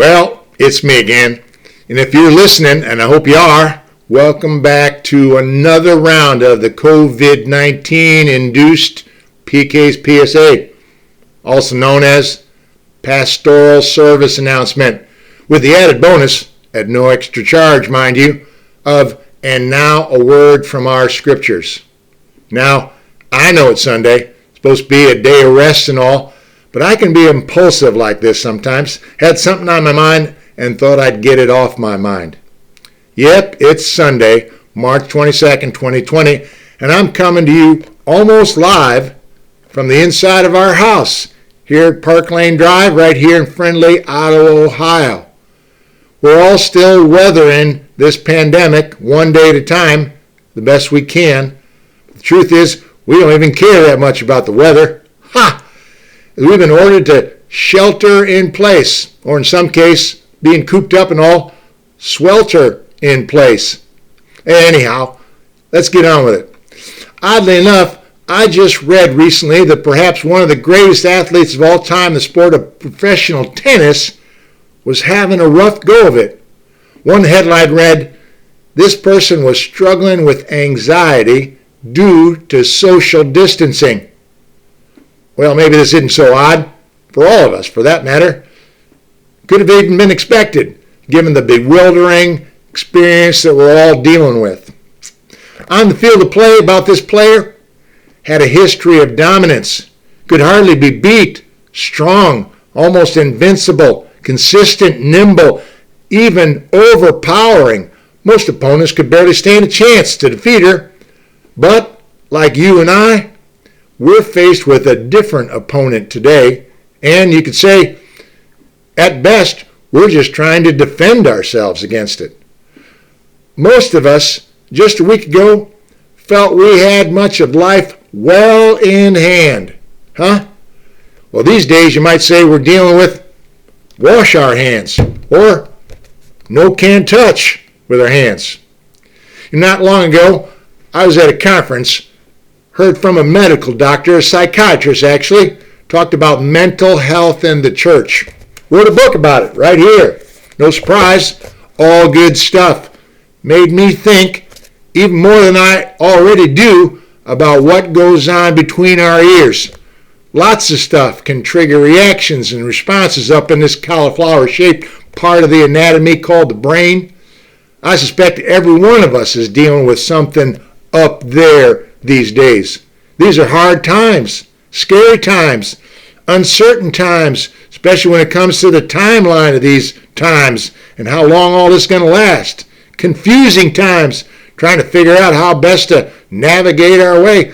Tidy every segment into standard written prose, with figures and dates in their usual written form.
Well, it's me again. And if you're listening, and I hope you are, welcome back to another round of the COVID-19 induced PK's PSA, also known as Pastoral Service Announcement, with the added bonus, at no extra charge, mind you, of "And now a word from our scriptures." Now, I know it's Sunday, it's supposed to be a day of rest and all, but I can be impulsive like this sometimes. Had something on my mind and thought I'd get it off my mind. Yep, it's Sunday, March 22nd, 2020, and I'm coming to you almost live from the inside of our house here at Park Lane Drive, right here in friendly Ottawa, Ohio. We're all still weathering this pandemic one day at a time, the best we can. The truth is, we don't even care that much about the weather. Ha! We've been ordered to shelter in place, or in some case, being cooped up and all, swelter in place. Anyhow, let's get on with it. Oddly enough, I just read recently that perhaps one of the greatest athletes of all time in the sport of professional tennis was having a rough go of it. One headline read, "This person was struggling with anxiety due to social distancing." Well, maybe this isn't so odd for all of us, for that matter. Could have even been expected, given the bewildering experience that we're all dealing with. On the field of play, about this player, had a history of dominance, could hardly be beat, strong, almost invincible, consistent, nimble, even overpowering. Most opponents could barely stand a chance to defeat her. But, like you and I, we're faced with a different opponent today, and you could say, at best, we're just trying to defend ourselves against it. Most of us, just a week ago, felt we had much of life well in hand. Huh? Well, these days you might say we're dealing with wash our hands, or no can touch with our hands. Not long ago, I was at a conference, heard from a medical doctor, a psychiatrist actually, talked about mental health in the church. Wrote a book about it right here. No surprise, all good stuff. Made me think, even more than I already do, about what goes on between our ears. Lots of stuff can trigger reactions and responses up in this cauliflower-shaped part of the anatomy called the brain. I suspect every one of us is dealing with something up there these days. These are hard times, scary times, uncertain times, especially when it comes to the timeline of these times and how long all this is going to last. Confusing times, trying to figure out how best to navigate our way.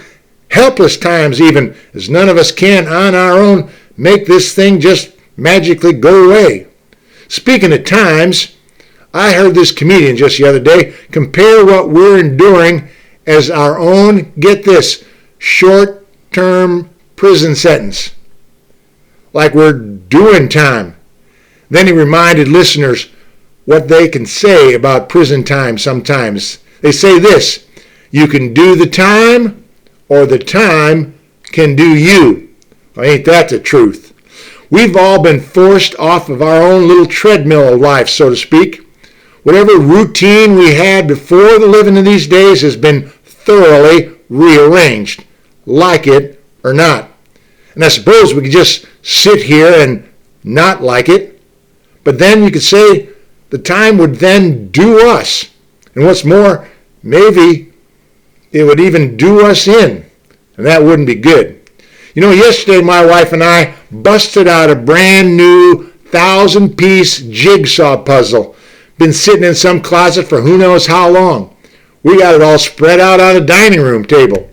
Helpless times even, as none of us can on our own make this thing just magically go away. Speaking of times, I heard this comedian just the other day compare what we're enduring as our own, get this, short-term prison sentence. Like we're doing time. Then he reminded listeners what they can say about prison time sometimes. They say this, "You can do the time, or the time can do you." Well, ain't that the truth? We've all been forced off of our own little treadmill of life, so to speak. Whatever routine we had before the living of these days has been thoroughly rearranged, like it or not. And I suppose we could just sit here and not like it, but then you could say the time would then do us. And what's more, maybe it would even do us in, and that wouldn't be good. You know, yesterday my wife and I busted out a brand new 1,000-piece jigsaw puzzle. Been sitting in some closet for who knows how long. We got it all spread out on a dining room table.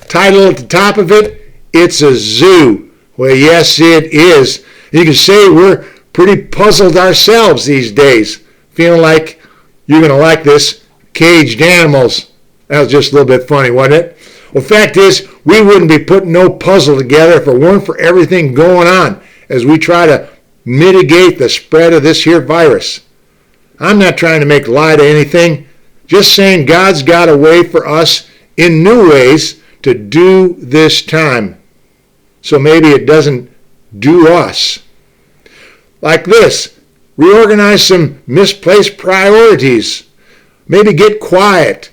Title at the top of it, "It's a Zoo." Well, yes, it is. You can say we're pretty puzzled ourselves these days. Feeling like you're going to like this, caged animals. That was just a little bit funny, wasn't it? Well, fact is, we wouldn't be putting no puzzle together if it weren't for everything going on as we try to mitigate the spread of this here virus. I'm not trying to make light of anything, just saying God's got a way for us in new ways to do this time. So maybe it doesn't do us. Like this, Reorganize some misplaced priorities. Maybe get quiet.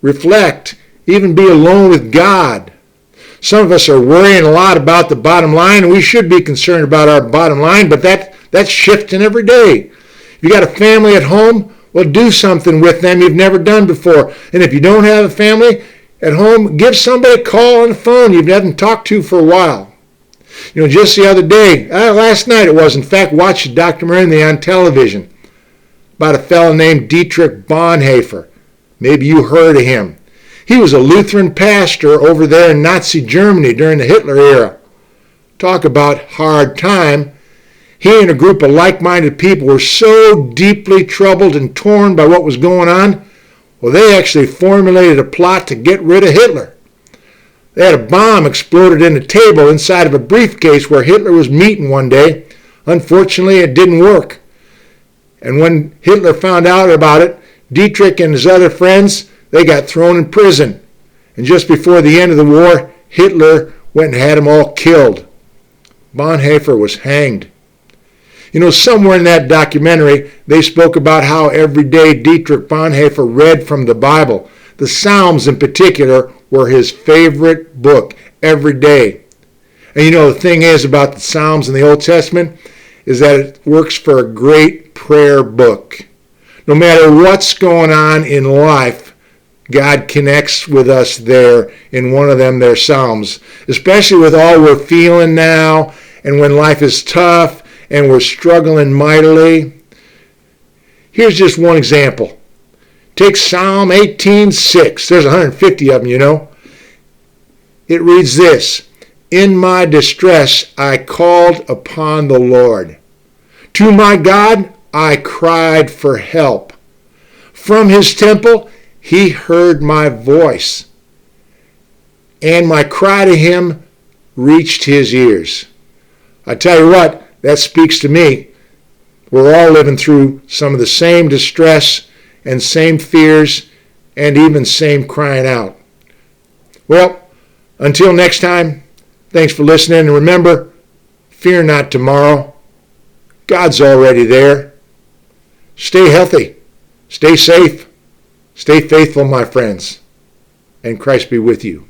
Reflect. Even be alone with God. Some of us are worrying a lot about the bottom line, and we should be concerned about our bottom line, but that's shifting every day. If you got a family at home, well, do something with them you've never done before. And if you don't have a family at home, give somebody a call on the phone you haven't talked to for a while. Just the other day, last night it was, in fact, watched a documentary on television about a fellow named Dietrich Bonhoeffer. Maybe you heard of him. He was a Lutheran pastor over there in Nazi Germany during the Hitler era. Talk about hard time. He and a group of like-minded people were so deeply troubled and torn by what was going on, well, they actually formulated a plot to get rid of Hitler. They had a bomb exploded in a table inside of a briefcase where Hitler was meeting one day. Unfortunately, it didn't work. And when Hitler found out about it, Dietrich and his other friends, they got thrown in prison. And just before the end of the war, Hitler went and had them all killed. Bonhoeffer was hanged. Somewhere in that documentary, they spoke about how every day Dietrich Bonhoeffer read from the Bible. The Psalms in particular were his favorite book every day. And the thing is about the Psalms in the Old Testament is that it works for a great prayer book. No matter what's going on in life, God connects with us there in one of them, their Psalms, especially with all we're feeling now and when life is tough and we're struggling mightily. Here's just one example. Take Psalm 18:6. There's 150 of them, It reads this: "In my distress I called upon the Lord. To my God I cried for help. From his temple he heard my voice, and my cry to him reached his ears." I tell you what, that speaks to me. We're all living through some of the same distress and same fears and even same crying out. Well, until next time, thanks for listening. And remember, fear not tomorrow. God's already there. Stay healthy. Stay safe. Stay faithful, my friends. And Christ be with you.